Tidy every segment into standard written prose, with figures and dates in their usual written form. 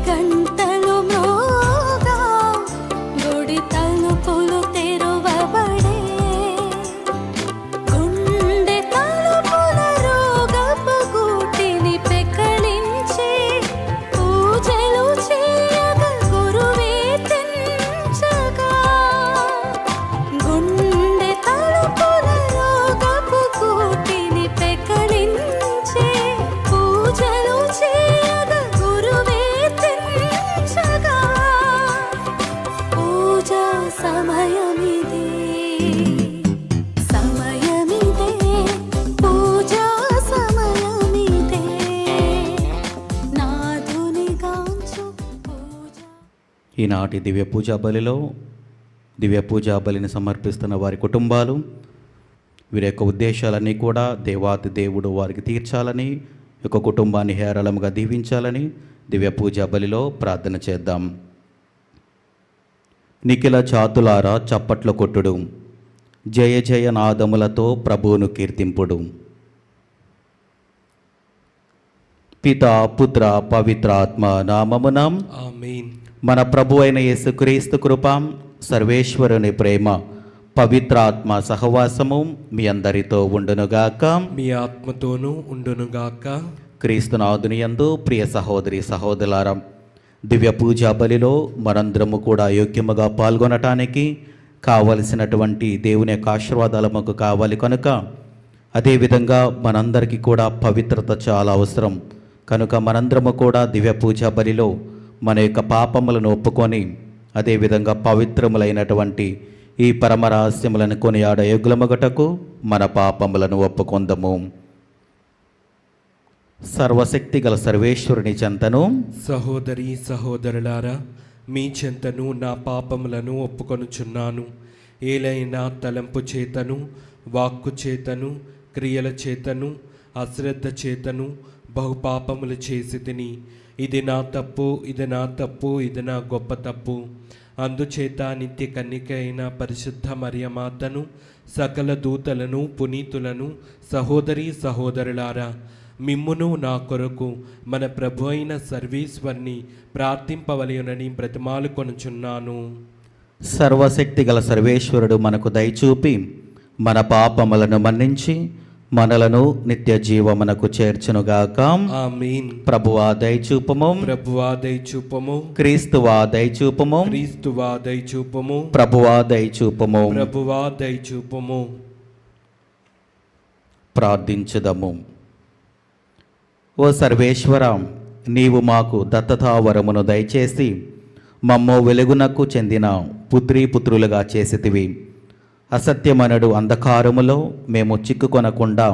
గంటలు మ్రోగా గుడి తలుపులు తెరువబడే, గుండె తలుపుల రోగపు గూటిని పెకలించి పూజలు చేయగా గురువే తెంచగా, గుండె తలుపుల రోగపు గూటిని పెకలించి పూజలు చేయగా గురువే తెంచగా, పూజా సమయమిదే, సమయమిదే, పూజా సమయమిదే, నాథునిగాంచు పూజ. ఈనాటి దివ్య పూజా బలిలో దివ్య పూజా బలిని సమర్పిస్తున్న వారి కుటుంబాలు, వీరి యొక్క ఉద్దేశాలన్నీ కూడా దేవాతి దేవుడు వారికి తీర్చాలని, యొక్క కుటుంబాన్ని హేరళముగా దీవించాలని దివ్య పూజా బలిలో ప్రార్థన చేద్దాం. నిఖిల చాతులారా చప్పట్ల కొట్టుడు, జయ జయ నాదములతో ప్రభువును కీర్తింపుడు. పితా పుత్ర పవిత్రాత్మ నామమున ఆమేన్. మన ప్రభు అయిన యేసుక్రీస్తు కృప, సర్వేశ్వరుని ప్రేమ, పవిత్రాత్మ సహవాసము మీ అందరితో ఉండునుగాక. మీ ఆత్మతోనూ ఉండునుగాక. క్రీస్తునాథుని యందు ప్రియ సహోదరి సహోదరులారా, దివ్య పూజా బలిలో మనందరము కూడా యోగ్యముగా పాల్గొనటానికి కావలసినటువంటి దేవుని యొక్క ఆశీర్వాదాలు మాకు కావాలి కనుక, అదేవిధంగా మనందరికీ కూడా పవిత్రత చాలా అవసరం కనుక మనందరము కూడా దివ్య పూజా బలిలో మన యొక్క పాపములను ఒప్పుకొని, అదేవిధంగా పవిత్రములైనటువంటి ఈ పరమరహస్యములను కొనియాడ యోగ్యులమగుటకు మన పాపములను ఒప్పుకొందము. సర్వశక్తి గల సర్వేశ్వరుని చెంతను సహోదరి సహోదరులారా, మీ చెంతను నా పాపములను ఒప్పుకొనుచున్నాను. ఏలైనా తలంపు చేతను, వాక్కు చేతను, క్రియల చేతను, అశ్రద్ధ చేతను బహుపాపములు చేసి తిని, ఇది నా తప్పు, ఇది నా తప్పు, ఇది నా గొప్ప తప్పు. అందుచేత నిత్య కన్యక అయిన పరిశుద్ధ మరియమాతను, సకల దూతలను, పునీతులను, సహోదరి సహోదరులారా, మిమ్మును నా కొరకు మన ప్రభు అయిన సర్వేశ్వరుని ప్రార్థింపవలయునని బ్రతిమాలు కొనుచున్నాను. సర్వశక్తి గల సర్వేశ్వరుడు మనకు దయచూపి మన పాపములను మన్నించి మనలను నిత్య జీవమునకు చేర్చునుగాక. ఆమేన్. ప్రభువా దయచూపము, ప్రభువా దయచూపము, క్రీస్తువా దయచూపము, క్రీస్తువా దయచూపము, ప్రభువా దయచూపము. ప్రభువా దయచూపము. ప్రార్థించుదము. ఓ సర్వేశ్వర, నీవు మాకు దత్తతావరమును దయచేసి మమ్మో వెలుగునకు చెందిన పుత్రులుగా చేసితివి. అసత్యమనడు అంధకారములో మేము చిక్కుకొనకుండా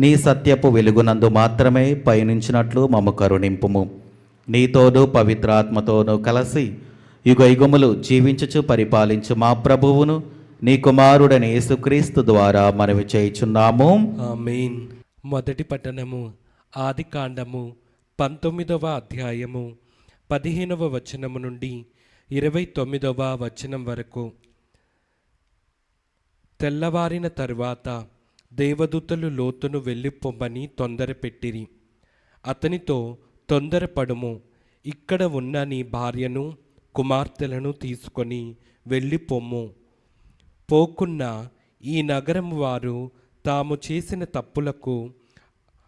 నీ సత్యపు వెలుగునందు మాత్రమే పయనించినట్లు మమ్ము కరుణింపుము. నీతోనూ పవిత్రాత్మతోనూ కలిసి యుగయుగములు జీవించుచు పరిపాలించు మా ప్రభువును నీ కుమారుడైన యేసుక్రీస్తు ద్వారా మనవి చేయుచున్నాము. ఆమేన్. మొదటి పట్టణము ఆదికాండము 19వ అధ్యాయము 15వ వచనము నుండి 29వ వచనం వరకు. తెల్లవారిన తరువాత దేవదూతలు లోతును వెళ్ళిపోమ్మని తొందరపెట్టిరి. అతనితో, తొందరపడుము, ఇక్కడ ఉన్న నీ భార్యను కుమార్తెలను తీసుకొని వెళ్ళిపోమ్ము. పోకున్న ఈ నగరం వారు తాము చేసిన తప్పులకు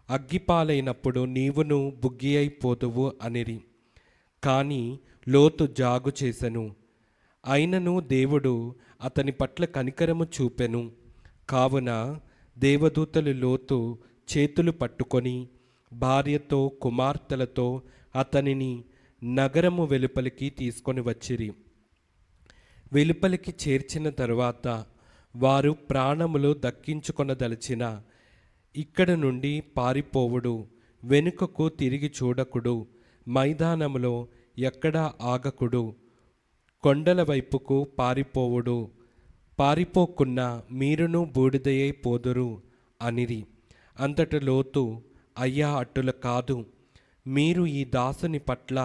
అగ్గిపాలైనప్పుడు నీవును బుగ్గి అయిపోదువు అనిరి. కానీ లోతు జాగు చేసెను. అయినను దేవుడు అతని పట్ల కనికరము చూపెను. కావున దేవదూతలు లోతు చేతులు పట్టుకొని భార్యతో కుమార్తెలతో అతనిని నగరము వెలుపలికి తీసుకొని వచ్చిరి. వెలుపలికి చేర్చిన తరువాత వారు ప్రాణములు దక్కించుకొనదలిచిన, ఇక్కడ నుండి పారిపోవుడు, వెనుకకు తిరిగి చూడకుడు, మైదానములో ఎక్కడా ఆగకుడు, కొండల వైపుకు పారిపోవుడు, పారిపోకున్న మీరును బూడిదయ్యై పోదురు అనిరి. అంతట లోతు, అయ్యా అట్టుల కాదు, మీరు ఈ దాసుని పట్ల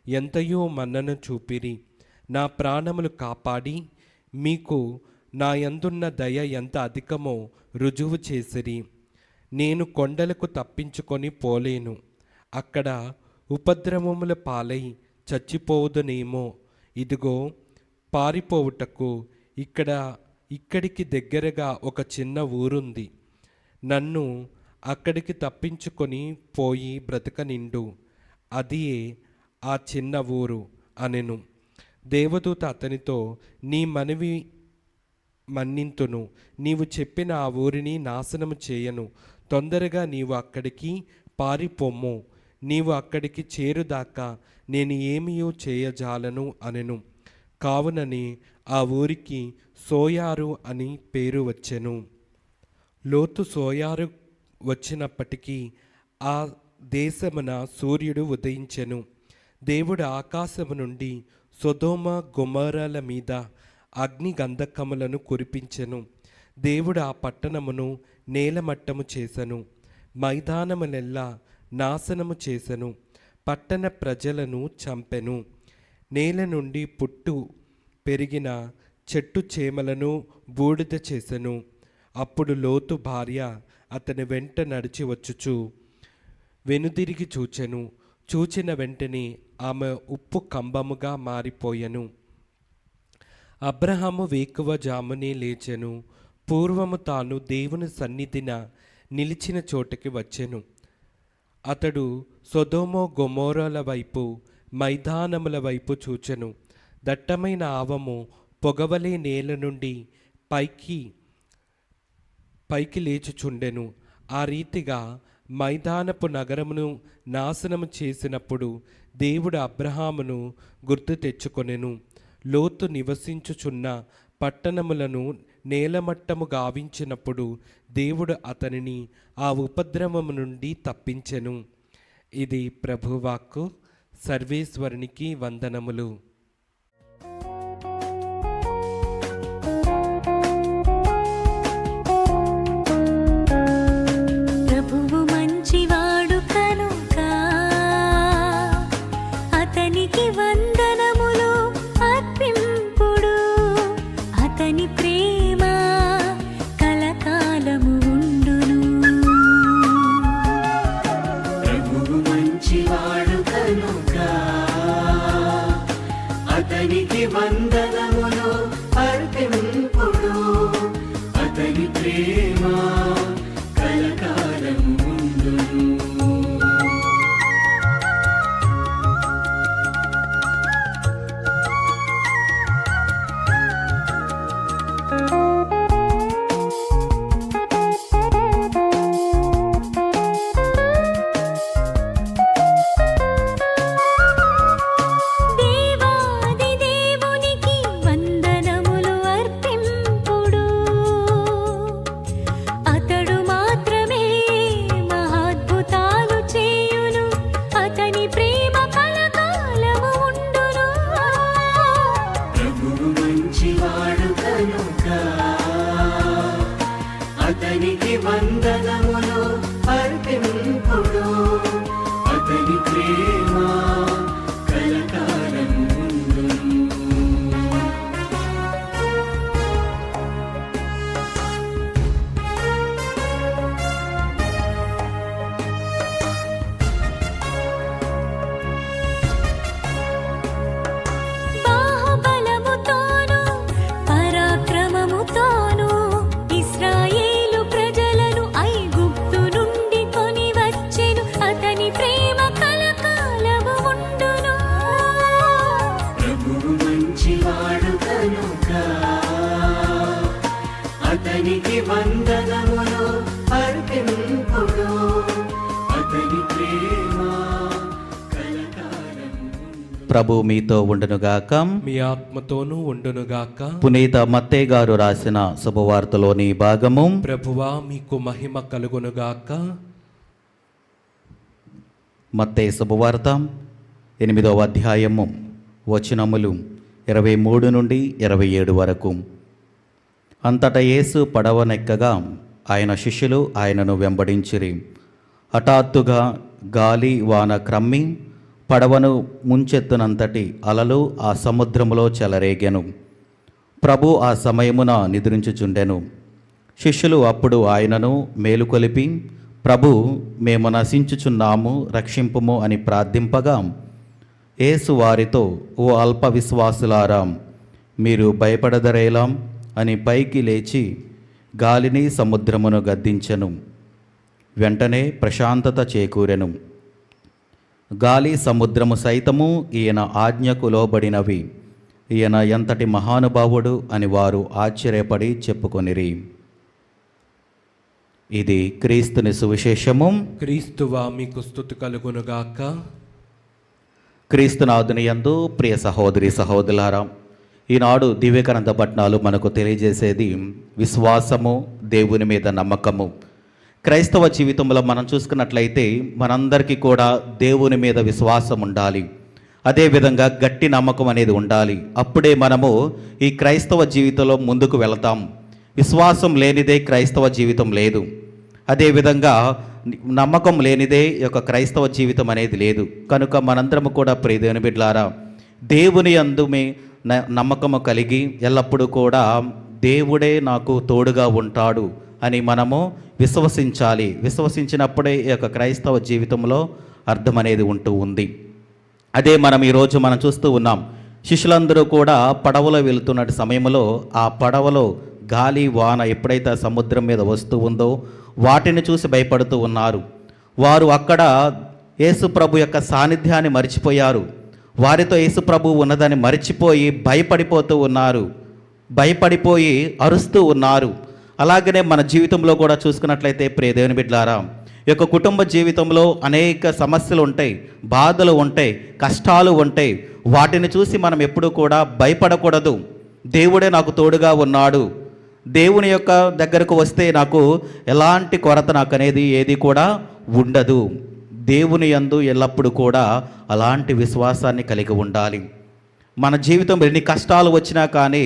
ఎంతయో మన్నన చూపిరి, నా ప్రాణములు కాపాడి మీకు నా యందున్న దయ ఎంత అధికమో రుజువు చేసిరి. నేను కొండలకు తప్పించుకొని పోలేను, అక్కడ ఉపద్రవముల పాలై చచ్చిపోవుదునేమో. ఇదిగో పారిపోవుటకు ఇక్కడికి దగ్గరగా ఒక చిన్న ఊరుంది. నన్ను అక్కడికి తప్పించుకొని పోయి బ్రతకనిండు. అదియే ఆ చిన్న ఊరు అనెను. దేవదూత అతనితో, నీ మనవి మన్నింతును, నీవు చెప్పిన ఆ ఊరిని నాశనము చేయను. తొందరగా నీవు అక్కడికి పారిపోమ్ము. నీవు అక్కడికి చేరుదాకా నేను ఏమీ చేయజాలను అనెను. కావునని ఆ ఊరికి సోయారు అని పేరు వచ్చెను. లోతు సోయారు వచ్చినప్పటికీ ఆ దేశమున సూర్యుడు ఉదయించెను. దేవుడు ఆకాశము నుండి సొదొమ గొమొర్రాల మీద అగ్ని గంధకములను కురిపించెను. దేవుడు ఆ పట్టణమును నేలమట్టము చేసెను, మైదానములెల్లా నాశనము చేసెను, పట్టణ ప్రజలను చంపెను. నేల నుండి పుట్టు పెరిగిన చెట్టు చేమలను బూడిద చేసెను. అప్పుడు లోతు భార్య అతని వెంట నడిచి వచ్చుచు వెనుదిరిగి చూచెను. చూచిన వెంటనే ఆమె ఉప్పు కంబముగా మారిపోయెను. అబ్రహాము వేకువ జామునే లేచెను. పూర్వము తాను దేవుని సన్నిధిన నిలిచిన చోటకి వచ్చెను. అతడు సొదొమ గొమొర్రాల వైపు, మైదానముల వైపు చూచెను. దట్టమైన ఆవము పొగవలే నేల నుండి పైకి లేచుచుండెను. ఆ రీతిగా మైదానపు నగరమును నాశనము చేసినప్పుడు దేవుడు అబ్రహామును గుర్తు తెచ్చుకొనెను. లోతు నివసించుచున్న పట్టణములను నేలమట్టము గావించినప్పుడు దేవుడు అతనిని ఆ ఉపద్రవము నుండి తప్పించెను. ఇది ప్రభువాక్కు. సర్వేశ్వరునికి వందనములు. ప్రభువు మంచివాడు కనుక అతనికి వందనములు అర్పింపుడు. అతని ప్రేమ కలకాలము ఉండును. ప్రభువు మంచివాడు కనుక అతనికి వందనములు అర్పింపుడు. అతని ప్రేమ కలకాలము ఉండును. దేవాది దేవునికి వందనములు అర్పింపుడు. అతడు మాత్రమే మహాద్భుతాలు చేయును. అతని ప్రేమ కలకాలము ఉండును. ప్రభువు మంచివాడు కనుక అతనికి వందనములు అర్పింపుడు. అతని ప్రేమ కలకాలము ఉండును. బాహుబలముతోను పరాక్రమముతోను ఇశ్రాయేలు ప్రజలను ఐగుప్తు నుండి కొని వచ్చెను. అతని ప్రేమ కలకాలము ఉండును. ప్రభువు మంచివాడు కనుక అతనికి వందనములు అర్పింపుడు. అతని ప్రేమ కలకాలము ఉండును. ప్రభు మీతో ఉండునుగాక. మీ ఆత్మతోనూ ఉండునుగాక. పునీత మత్తయి గారు రాసిన శుభవార్తలోని భాగము. ప్రభువా మీకు మహిమ కలుగునుగాక. మత్తయి శుభవార్త 8వ అధ్యాయము వచనములు 23 నుండి 27 వరకు. అంతటా యేసు పడవనెక్కగా ఆయన శిష్యులు ఆయనను వెంబడించిరి. హఠాత్తుగా గాలి వాన క్రమ్మి పడవను ముంచెత్తునంతటి అలలు ఆ సముద్రములో చెలరేగెను. ప్రభు ఆ సమయమున నిద్రించుచుండెను. శిష్యులు అప్పుడు ఆయనను మేలుకొలిపి, ప్రభు, మేము నశించుచున్నాము, రక్షింపుము అని ప్రార్థింపగా, యేసు వారితో, ఓ అల్ప విశ్వాసులారా, మీరు భయపడదరేలాం అని పైకి లేచి గాలిని సముద్రమును గద్దించెను. వెంటనే ప్రశాంతత చేకూరెను. గాలి సముద్రము సైతము ఈయన ఆజ్ఞకు లోబడినవి. ఈయన ఎంతటి మహానుభావుడు అని వారు ఆశ్చర్యపడి చెప్పుకొనిరి. ఇది క్రీస్తుని సువిశేషము. క్రీస్తువా మీకు స్తుతి కలుగునుగాక. క్రీస్తునాథుని యందు ప్రియ సహోదరి సహోదరులారా, ఈనాడు దివ్యగ్రంథ పఠనాలు మనకు తెలియజేసేది విశ్వాసము, దేవుని మీద నమ్మకము. క్రైస్తవ జీవితంలో మనం చూసుకున్నట్లయితే మనందరికీ కూడా దేవుని మీద విశ్వాసం ఉండాలి. అదేవిధంగా గట్టి నమ్మకం అనేది ఉండాలి. అప్పుడే మనము ఈ క్రైస్తవ జీవితంలో ముందుకు వెళతాం. విశ్వాసం లేనిదే క్రైస్తవ జీవితం లేదు. అదేవిధంగా నమ్మకం లేనిదే ఈ యొక్క క్రైస్తవ జీవితం అనేది లేదు. కనుక మనందరము కూడా ప్రియ దేవుని బిడ్డలారా, దేవుని యందు నమ్మకము కలిగి ఎల్లప్పుడూ కూడా దేవుడే నాకు తోడుగా ఉంటాడు అని మనము విశ్వసించాలి. విశ్వసించినప్పుడే ఈ యొక్క క్రైస్తవ జీవితంలో అర్థం అనేది ఉంటూ ఉంది. అదే మనం ఈరోజు మనం చూస్తూ ఉన్నాం. శిష్యులందరూ కూడా పడవలో వెళుతున్న సమయంలో ఆ పడవలో గాలి వాన ఎప్పుడైతే సముద్రం మీద వస్తూ ఉందో వాటిని చూసి భయపడుతూ ఉన్నారు. వారు అక్కడ యేసు ప్రభు యొక్క సాన్నిధ్యాన్ని మరిచిపోయారు. వారితో యేసు ప్రభు ఉన్నదని మరిచిపోయి భయపడిపోతూ ఉన్నారు. భయపడిపోయి అరుస్తూ ఉన్నారు. అలాగనే మన జీవితంలో కూడా చూసుకున్నట్లయితే ప్రియ దేవుని బిడ్డలారా, ఈ యొక్క కుటుంబ జీవితంలో అనేక సమస్యలు ఉంటాయి, బాధలు ఉంటాయి, కష్టాలు ఉంటాయి. వాటిని చూసి మనం ఎప్పుడూ కూడా భయపడకూడదు. దేవుడే నాకు తోడుగా ఉన్నాడు, దేవుని యొక్క దగ్గరకు వస్తే నాకు ఎలాంటి కొరత నాకు అనేది ఏది కూడా ఉండదు. దేవుని యందు ఎల్లప్పుడూ కూడా అలాంటి విశ్వాసాన్ని కలిగి ఉండాలి. మన జీవితంలో ఎన్ని కష్టాలు వచ్చినా కానీ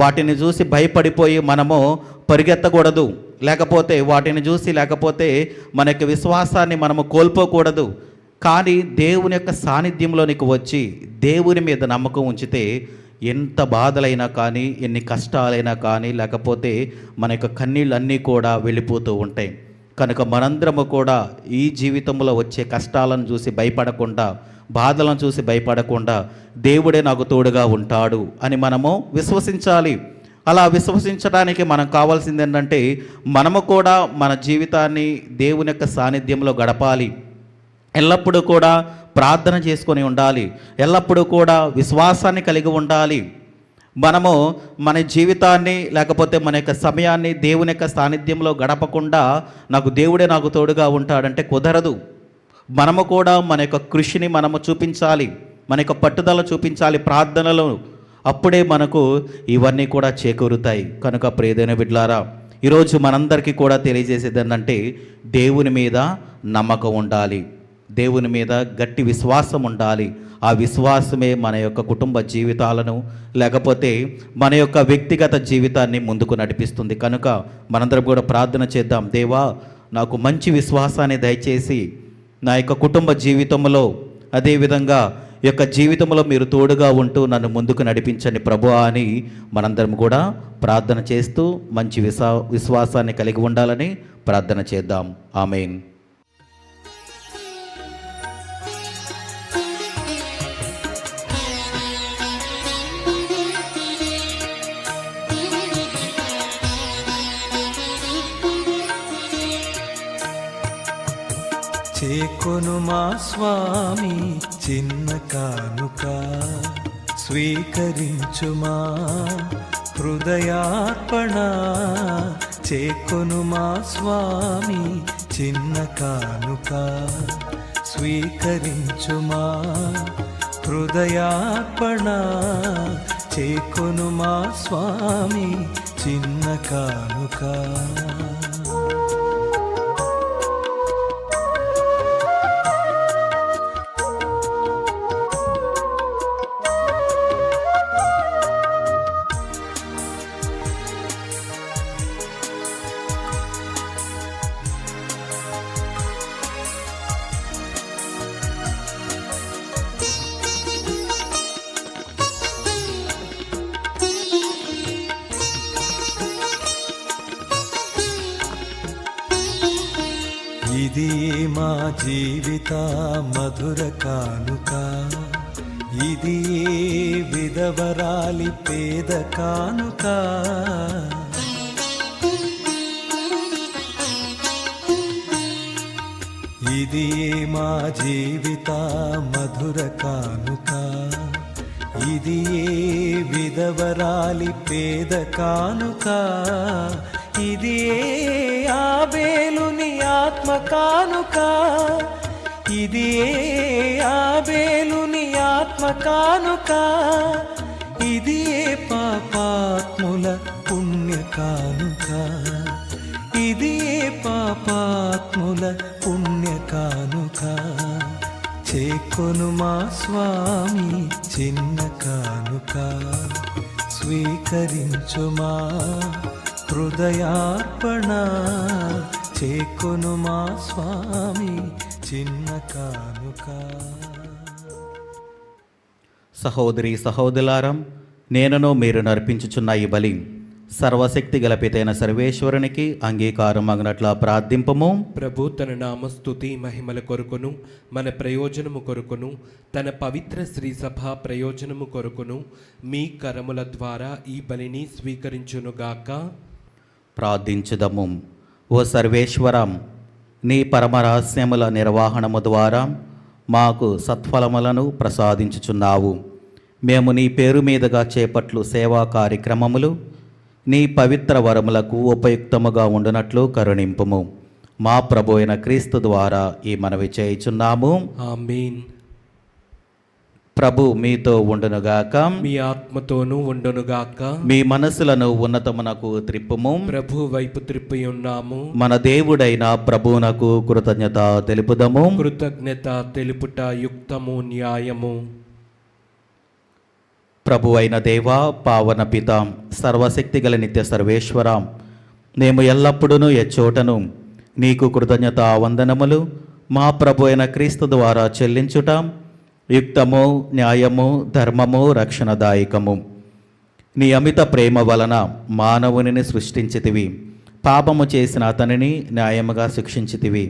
వాటిని చూసి భయపడిపోయి మనము పరిగెత్తకూడదు. లేకపోతే వాటిని చూసి మన యొక్క విశ్వాసాన్ని మనము కోల్పోకూడదు. కానీ దేవుని యొక్క సాన్నిధ్యంలోనికి వచ్చి దేవుని మీద నమ్మకం ఉంచితే ఎంత బాధలైనా కానీ, ఎన్ని కష్టాలైనా కానీ, లేకపోతే మన యొక్క కన్నీళ్ళన్నీ కూడా వెళ్ళిపోతూ ఉంటాయి. కనుక మనందరము కూడా ఈ జీవితంలో వచ్చే కష్టాలను చూసి భయపడకుండా, బాధలను చూసి భయపడకుండా దేవుడే నాకు తోడుగా ఉంటాడు అని మనము విశ్వసించాలి. అలా విశ్వసించడానికి మనకు కావాల్సింది ఏంటంటే మనము కూడా మన జీవితాన్ని దేవుని యొక్క సాన్నిధ్యంలో గడపాలి. ఎల్లప్పుడూ కూడా ప్రార్థన చేసుకొని ఉండాలి. ఎల్లప్పుడూ కూడా విశ్వాసాన్ని కలిగి ఉండాలి. మనము మన జీవితాన్ని లేకపోతే మన యొక్క సమయాన్ని దేవుని యొక్క సాన్నిధ్యంలో గడపకుండా దేవుడే నాకు తోడుగా ఉంటాడంటే కుదరదు. మనము కూడా మన యొక్క కృషిని మనము చూపించాలి, మన యొక్క పట్టుదల చూపించాలి ప్రార్థనలో. అప్పుడే మనకు ఇవన్నీ కూడా చేకూరుతాయి. కనుక ప్రియమైన బిడ్డలారా, ఈరోజు మనందరికీ కూడా తెలియజేసేది ఏంటంటే దేవుని మీద నమ్మకం ఉండాలి, దేవుని మీద గట్టి విశ్వాసం ఉండాలి. ఆ విశ్వాసమే మన యొక్క కుటుంబ జీవితాలను లేకపోతే మన యొక్క వ్యక్తిగత జీవితాన్ని ముందుకు నడిపిస్తుంది. కనుక మనందరం కూడా ప్రార్థన చేద్దాం. దేవా, నాకు మంచి విశ్వాసాన్ని దయచేసి నా యొక్క కుటుంబ జీవితంలో, అదేవిధంగా ఈ యొక్క జీవితంలో మీరు తోడుగా ఉంటూ నన్ను ముందుకు నడిపించండి ప్రభువా అని మనందరం కూడా ప్రార్థన చేస్తూ మంచి విశ్వాసాన్ని కలిగి ఉండాలని ప్రార్థన చేద్దాం. ఆమేన్. చేకొను మా స్వామి చిన్న కానుక, స్వీకరించుమా హృదయార్పణ. చేకొను మా స్వామి చిన్న కానుక, స్వీకరించుమా హృదయార్పణ. చేకొను మా స్వామి చిన్న కానుక. ఇది మా జీవిత మధుర కానుక, ఇది ఏ విధవరాలి పేద కానుక, ఇది ఏ మా జీవిత మధుర కానుక, ఇది ఏ విధవరాలి పేద కానుక, ఇది ఏ ఆబేలుని ఆత్మ కానుక, ఇది ఏ ఆబేలుని ఆత్మ కానుక, ఇది ఏ పాపాత్ముల పుణ్య కానుక, ఇది ఏ పాపాత్ముల పుణ్య కానుక. చేకొను మా స్వామి చిన్న కానుక, స్వీకరించుమా హృదయార్పణ. చేకొను మా స్వామి చిన్న కానుక. సహోదరి సహోదరులారం, నేనును మీరు నర్పించుచున్న ఈ బలి సర్వశక్తి గల పితైన సర్వేశ్వరునికి అంగీకారం అగినట్లా ప్రార్థింపము. ప్రభు తన నామస్తుతి మహిమల కొరకును మన ప్రయోజనము కొరకును తన పవిత్ర శ్రీ సభ ప్రయోజనము కొరకును మీ కరముల ద్వారా ఈ బలిని స్వీకరించునుగాక. ప్రార్థించుదము. ఓ సర్వేశ్వరం, నీ పరమరహస్యముల నిర్వహణము ద్వారా మాకు సత్ఫలములను ప్రసాదించుచున్నావు. మేము నీ పేరు మీదుగా చేపట్లు సేవా కార్యక్రమములు నీ పవిత్ర వరములకు ఉపయుక్తముగా ఉండునట్లు కరుణింపుము. మా ప్రభు అయిన క్రీస్తు ద్వారా ఈ మనవి చేయుచున్నాము. ఆమేన్. ప్రభు మీతో ఉండునుగాక, మీ ఆత్మతోనూ ఉండునుగాక. మీ మనసులను ఉన్నతమునకు త్రిప్పుము. ప్రభు వైపు త్రిప్పి ఉన్నాము. మన దేవుడైన ప్రభువునకు కృతజ్ఞత తెలుపుదము. కృతజ్ఞత తెలుపుట యుక్తము, న్యాయము. ప్రభు అయిన దేవా, పావన పిత, సర్వశక్తి గల నిత్య సర్వేశ్వర, మేము ఎల్లప్పుడూ ఎచ్చోటను నీకు కృతజ్ఞత వందనములు మా ప్రభు అయిన క్రీస్తు ద్వారా చెల్లించుట యుక్తము, న్యాయము, ధర్మము, రక్షణదాయకము. నీ అమిత ప్రేమ వలన మానవునిని సృష్టించితివి, పాపము చేసిన అతనిని న్యాయముగా శిక్షించితివి.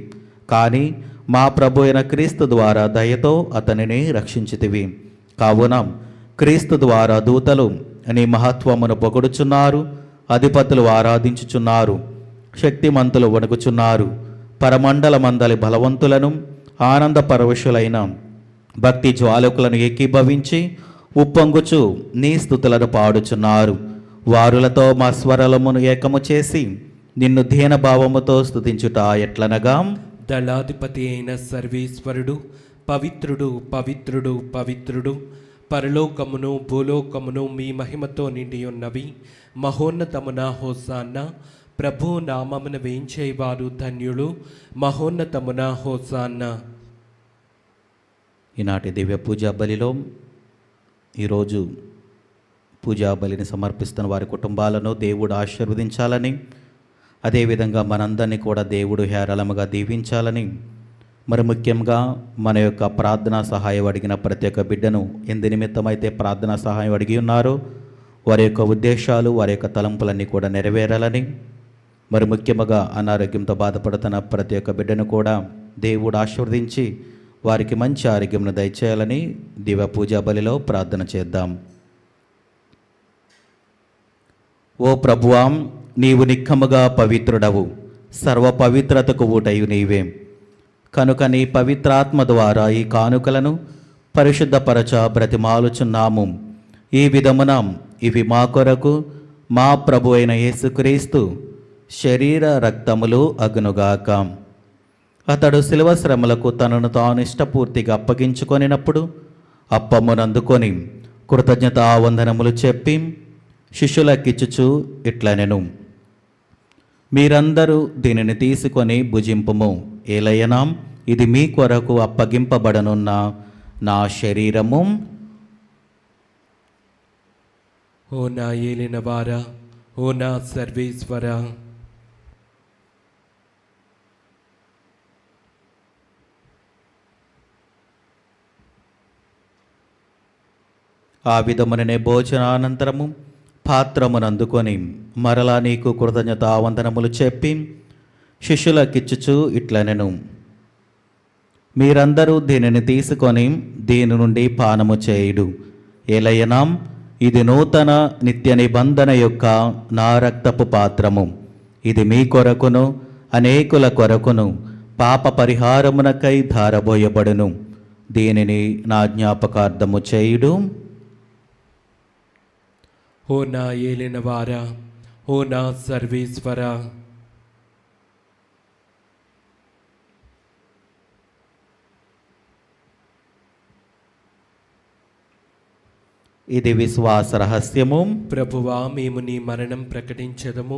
కానీ మా ప్రభు అయిన క్రీస్తు ద్వారా దయతో అతనిని రక్షించితివి. కావున క్రీస్తు ద్వారా దూతలు నీ మహత్వమును పొగడుచున్నారు, అధిపతులు ఆరాధించుచున్నారు, శక్తిమంతులు వణుకుచున్నారు. పరమండల మందలి బలవంతులను ఆనంద పరవశులైన భక్తి జ్వాలకులను ఏకీభవించి ఉప్పొంగుచు నీ స్తుతులను పాడుచున్నారు. వారులతో మా స్వరలమును ఏకము చేసి నిన్ను దీనభావముతో స్తుతించుట ఎట్లనగా, దళాధిపతి అయిన సర్వేశ్వరుడు పవిత్రుడు, పవిత్రుడు, పవిత్రుడు, పరలోకమును భూలోకమును మీ మహిమతో నిండి ఉన్నవి. మహోన్నతమున హోసాన్న. ప్రభు నామమున వేంచేవారు ధన్యులు. మహోన్నతమున హోసాన్న. ఈనాటి దివ్య పూజా బలిలో ఈరోజు పూజా బలిని సమర్పిస్తున్న వారి కుటుంబాలను దేవుడు ఆశీర్వదించాలని, అదేవిధంగా మనందరినీ కూడా దేవుడు హేరళముగా దీవించాలని, మరి ముఖ్యంగా మన యొక్క ప్రార్థనా సహాయం అడిగిన ప్రతి ఒక్క బిడ్డను ఎందు నిమిత్తమైతే ప్రార్థనా సహాయం అడిగి ఉన్నారో వారి యొక్క ఉద్దేశాలు, వారి యొక్క తలంపులన్నీ కూడా నెరవేరాలని, మరి ముఖ్యంగా అనారోగ్యంతో బాధపడుతున్న ప్రతి ఒక్క బిడ్డను కూడా దేవుడు ఆశీర్వదించి వారికి మంచి ఆరోగ్యంను దయచేయాలని దివ్య పూజా బలిలో ప్రార్థన చేద్దాం. ఓ ప్రభువాం, నీవు నిక్కముగా పవిత్రుడవు, సర్వ పవిత్రతకు ఊటయు నీవే. కనుక నీ పవిత్రాత్మ ద్వారా ఈ కానుకలను పరిశుద్ధపరచ బ్రతిమాలుచున్నాము. ఈ విధమున ఇవి మా కొరకు మా ప్రభు అయిన యేసుక్రీస్తు శరీర రక్తములు అగునుగాక. అతడు శిలువ శ్రమలకు తనను తాను ఇష్టపూర్తిగా అప్పగించుకొనినప్పుడు అప్పమునందుకొని కృతజ్ఞతావందనములు చెప్పి శిష్యులకిచ్చుచు ఇట్లనెను, మీరందరూ దీనిని తీసుకొని భుజింపుము. ఏలయనా ఇది మీ కొరకు అప్పగింపబడనున్న నా శరీరము. ఓ నా ఏలినవారా, ఓ నా సర్వేశ్వర, ఆ విధముననే భోజనానంతరము పాత్రమునందుకొని మరలా నీకు కృతజ్ఞతావందనములు చెప్పి శిష్యులకిచ్చుచు ఇట్లనెను, మీరందరూ దీనిని తీసుకొని దీని నుండి పానము చేయుడు. ఏలయనాం ఇది నూతన నిత్య నిబంధన యొక్క నా రక్తపు పాత్రము. ఇది మీ కొరకును అనేకుల కొరకును పాప పరిహారమునకై ధారబోయబడును. దీనిని నా జ్ఞాపకార్థము చేయుడు. ఓ నా ఏలినవారా, ఓ నా సర్వేశ్వరా, ఇది విశ్వాస రహస్యము. ప్రభువా, మేము నీ మరణం ప్రకటించదము,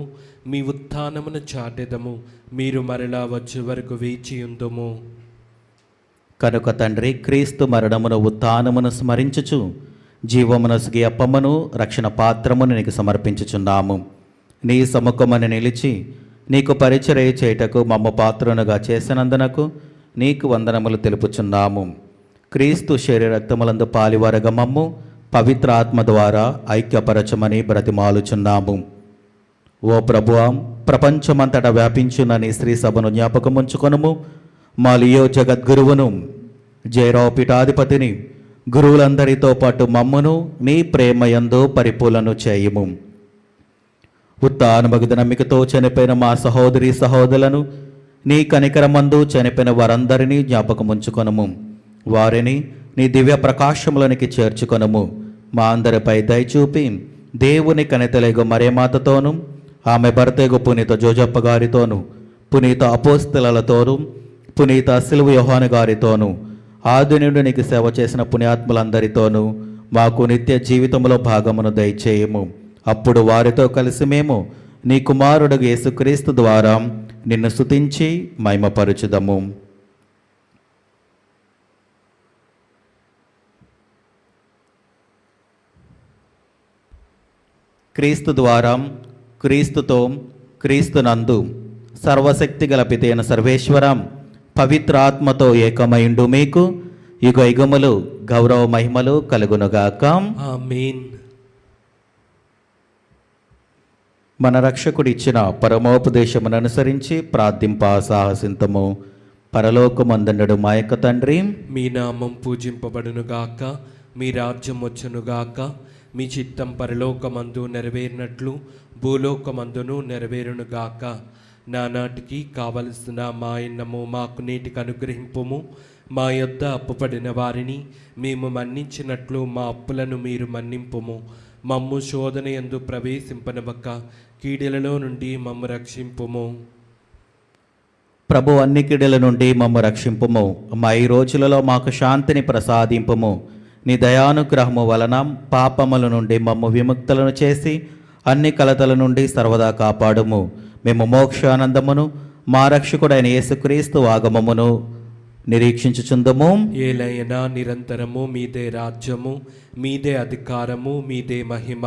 మీ ఉత్థానమును చాటెదము, మీరు మరలా వచ్చే వరకు వేచియుందుము. కనుక తండ్రి, క్రీస్తు మరణమును ఉత్థానమును స్మరించుచు జీవమునసుగి అప్పమును రక్షణ పాత్రమును నీకు సమర్పించుచున్నాము. నీ సముఖమని నిలిచి నీకు పరిచర్య చేయుటకు మమ్మ పాత్రనుగా చేసినందునకు నీకు వందనములు తెలుపుచున్నాము. క్రీస్తు శరీర రక్తములందు పాలివరగ మమ్ము పవిత్ర ఆత్మ ద్వారా ఐక్యపరచమని బ్రతిమాలుచున్నాము. ఓ ప్రభువా, ప్రపంచమంతటా వ్యాపించున్న నీ శ్రీ సభను జ్ఞాపకముంచుకొనుము. మా లియో జగద్గురువును, జయరావు పీఠాధిపతిని, గురువులందరితో పాటు మమ్మును నీ ప్రేమయందు పరిపూలను చేయుము. ఉత్థానమగు నమ్మికతో చనిపోయిన మా సహోదరి సహోదరులను నీ కనికరమందు చనిపోయిన వారందరినీ జ్ఞాపకముంచుకొనుము. వారిని నీ దివ్య ప్రకాశములోనికి చేర్చుకొనుము. మా అందరిపై దయచూపి దేవుని కనితలేగు మరియమాతతోనూ, ఆమె భర్తేగు పునీత జోజప్ప గారితోనూ, పునీత అపోస్తలతోనూ, పునీత సిలువ యోహాను గారితోనూ, ఆది నుండి నీకు సేవ చేసిన పుణ్యాత్ములందరితోనూ మాకు నిత్య జీవితంలో భాగమును దయచేయము. అప్పుడు వారితో కలిసి మేము నీ కుమారుడు యేసుక్రీస్తు ద్వారా నిన్ను స్తుతించి మహిమపరచుదము. క్రీస్తు ద్వారా, క్రీస్తుతో, క్రీస్తునందు సర్వశక్తి గల పితైన సర్వేశ్వరం పవిత్రాత్మతో ఏకమైండు మీకు యుగ యుగములు గౌరవ మహిమలు కలుగునుగాక. ఆమేన్. మన రక్షకుడు ఇచ్చిన పరమోపదేశమును అనుసరించి ప్రార్థింప సాహసింతము. పరలోకమందుండడు మా యొక్క తండ్రి, మీ నామం పూజింపబడునుగాక, మీ రాజ్యం వచ్చునుగాక, మీ చిత్తం పరలోకమందు నెరవేరినట్లు భూలోకమందును నెరవేరునుగాక. నానాటికి కావలసిన మా అన్నము మాకు నేటికి అనుగ్రహింపుము. మా యొద్ద అప్పుపడిన వారిని మేము మన్నించినట్లు మా అప్పులను మీరు మన్నింపుము. మమ్ము శోధన యందు ప్రవేశింపనివ్వక కీడులలో నుండి మమ్ము రక్షింపుము. ప్రభు అన్ని కీడుల నుండి మమ్ము రక్షింపుము. మా ఈ రోజులలో మాకు శాంతిని ప్రసాదింపుము. నీ దయానుగ్రహము వలన పాపముల నుండి మమ్ము విముక్తులను చేసి అన్ని కలతల నుండి సర్వదా కాపాడుము. మేము మోక్షానందమును మా రక్షకుడైన యేసుక్రీస్తు ఆగమమును నిరీక్షించుచుందుము. ఏలైనా నిరంతరము మీదే రాజ్యము, మీదే అధికారము, మీదే మహిమ.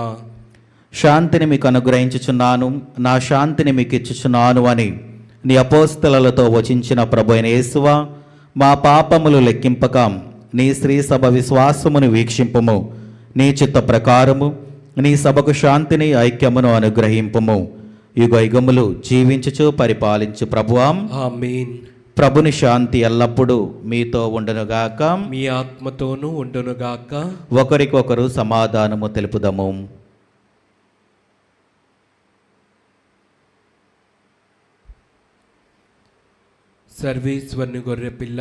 శాంతిని మీకు అనుగ్రహించుచున్నాను, నా శాంతిని మీకు ఇచ్చుచున్నాను అని నీ అపోస్తలతో వచించిన ప్రభు అయిన యేసువా, మా పాపములు లెక్కింపక నీ శ్రీ సభ విశ్వాసమును వీక్షింపుము. నీ చిత్త ప్రకారము నీ సభకు శాంతిని ఐక్యమును అనుగ్రహింపుము. యుగ యుగములు జీవించుచు పరిపాలించు ప్రభువాం. ఆమేన్. ప్రభుని శాంతి ఎల్లప్పుడూ మీతో ఉండునుగాక. మీ ఆత్మతోనూ ఉండునుగాక. ఒకరికొకరు సమాధానము తెలుపుదము. సర్వేశ్వరుని గొర్రెపిల్ల,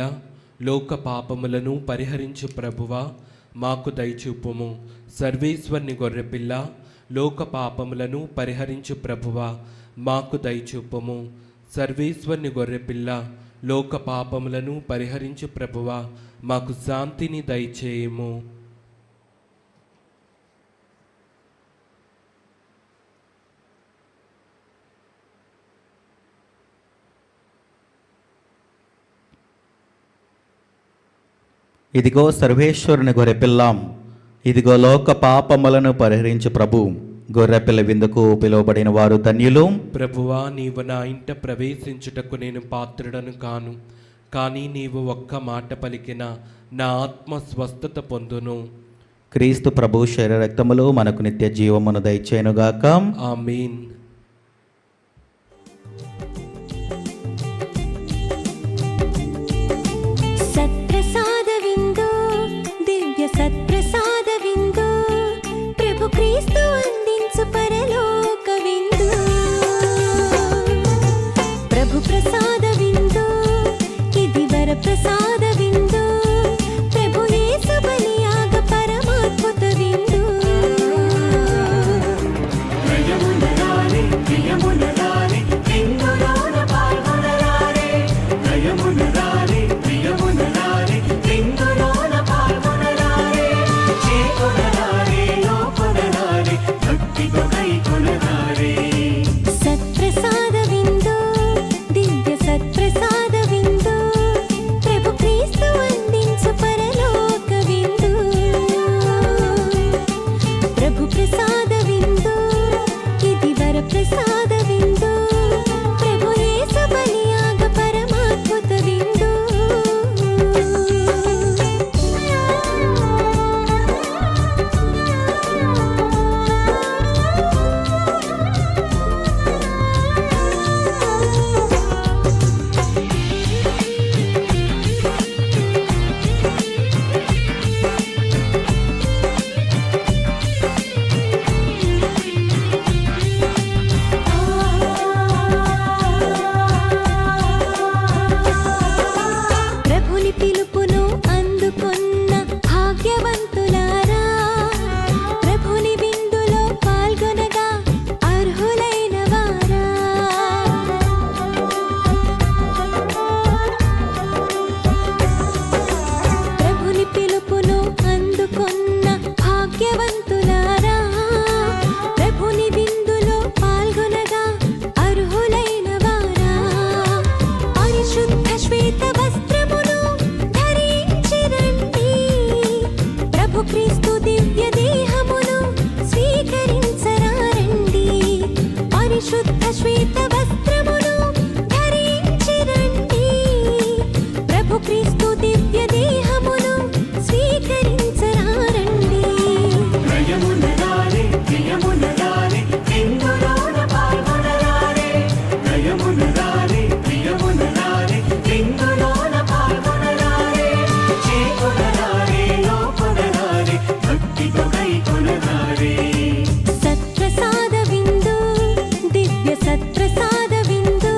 లోక పాపములను పరిహరించు ప్రభువా, మాకు దయచూపుము. సర్వేశ్వరుని గొర్రెపిల్ల, లోక పాపములను పరిహరించు ప్రభువా, మాకు దయచూపుము. సర్వేశ్వరుని గొర్రెపిల్ల, లోక పాపములను పరిహరించు ప్రభువా, మాకు శాంతిని దయచేయము. ఇదిగో సర్వేశ్వరుని గొర్రెపిల్లాం, ఇదిగో లోక పాపములను పరిహరించు ప్రభు. గొర్రెపిల్ల విందుకు పిలువబడిన వారు ధన్యులు. ప్రభువా, నీవు నా ఇంట ప్రవేశించుటకు నేను పాత్రుడను కాను, కానీ నీవు ఒక్క మాట పలికిన నా ఆత్మ స్వస్థత పొందును. క్రీస్తు ప్రభు శరీర రక్తములు మనకు నిత్య జీవమును దయచేయునుగాక. ఆమేన్. వరప్రసాద విందు ప్రభు యేసు బలియాగ పరమాద్భుత విందు నయమునరారే ప్రియమునరారే విందులోన పాల్గొనరారే నయమునరారే ప్రియమునరారే విందులోన పాల్గొనరారే చేకొనరారే లోకొనరారే భక్తితో కైకొనరారే సత్ప్రసాద విందు దివ్య సత్ప్రసాద విందు ప్రభు క్రీస్తు అందించు పరలోక విందు ప్రభు ప్రసాద విందు ఇది వరప్రసాద విందు ప్రభు యేసు బలియాగ పరమాద్భుత విందు ప్రభుని పిలుపును అందుకొన్న భాగ్యవంతులారా ప్రభుని విందులో పాల్గొనగా అర్హులైన వారా ప్రభుని పిలుపును అందుకొన్న భాగ్యవంతులారా ప్రభుని విందులో పాల్గొనగా అర్హులైన వారా పరిశుద్ధ శ్వేత వస్త్రమును ధరించి రండి ప్రభు క్రీస్తు దివ్య దేహమును స్వీకరించరారండి పరిశుద్ధ శ్వేత వస్త్రమును ధరించి రండి ప్రభు క్రీస్తు దివ్య దేహమును స్వీకరించరారండి నయమునరారే ప్రియమునరారే విందులోన పాల్గొనరారే నయమునరారే ప్రియమునరారే విందులోన పాల్గొనరారే చేకొనరారే లోకొనరారే భక్తితో కైకొనరారే సత్ప్రసాద విందు దివ్య సత్ప్రసాద విందు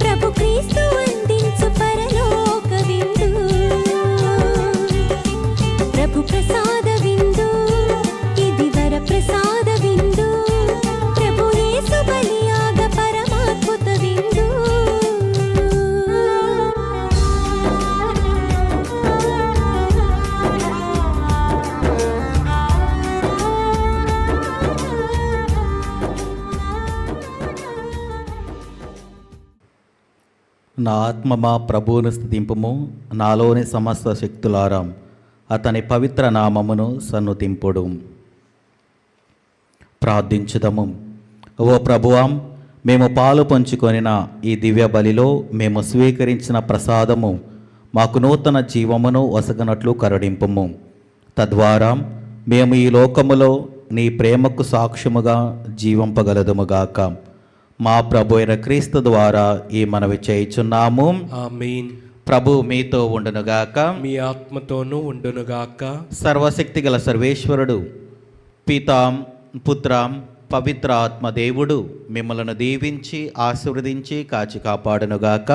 ప్రభు క్రీస్తు అందించు పరలోక విందు ప్రభు ప్రసాద విందు ఇది వరప్రసాద విందు ప్రభు యేసు బలియాగ పరమాద్భుత విందు నా ఆత్మ మా ప్రభువును స్తుతింపుము, నాలోని సమస్త శక్తులారా అతని పవిత్ర నామమును సన్నుతింపుడు. ప్రార్థించుదము. ఓ ప్రభువాం, మేము పాలు పంచుకొనిన ఈ దివ్య బలిలో మేము స్వీకరించిన ప్రసాదము మాకు నూతన జీవమును వసగనట్లు కరుణింపుము. తద్వారా మేము ఈ లోకములో నీ ప్రేమకు సాక్ష్యముగా జీవింపగలదుముగాక. మా ప్రభు అయిన క్రీస్తు ద్వారా ఈ మనవి చేయుచున్నాము. ఆమేన్. ప్రభు మీతో ఉండునుగాక. మీ ఆత్మతోనూ ఉండునుగాక. సర్వశక్తి గల సర్వేశ్వరుడు పితాం పుత్రాం పవిత్ర ఆత్మ దేవుడు మిమ్మలను దీవించి ఆశీర్వదించి కాచి కాపాడునుగాక.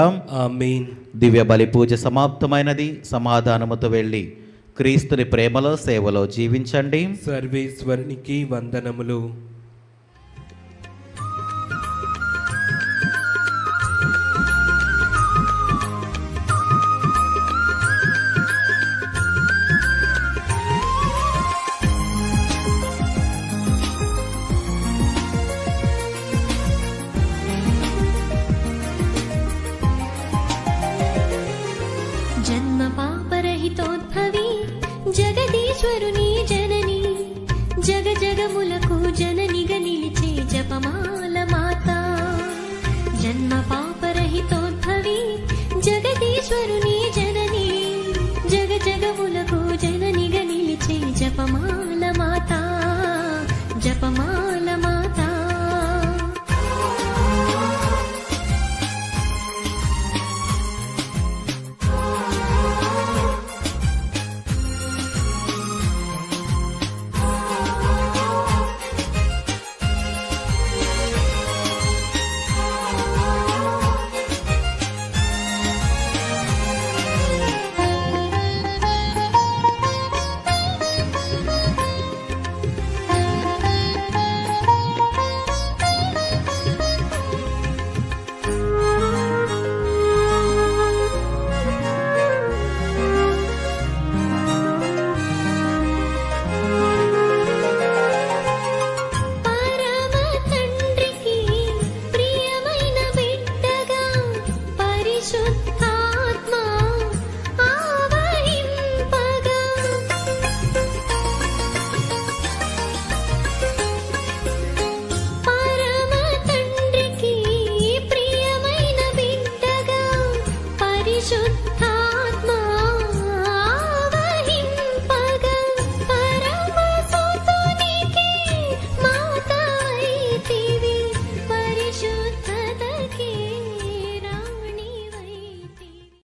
ఆమేన్. దివ్య బలి పూజ సమాప్తమైనది. సమాధానముతో వెళ్ళి క్రీస్తుని ప్రేమలో సేవలో జీవించండి. సర్వేశ్వరునికి వందనములు.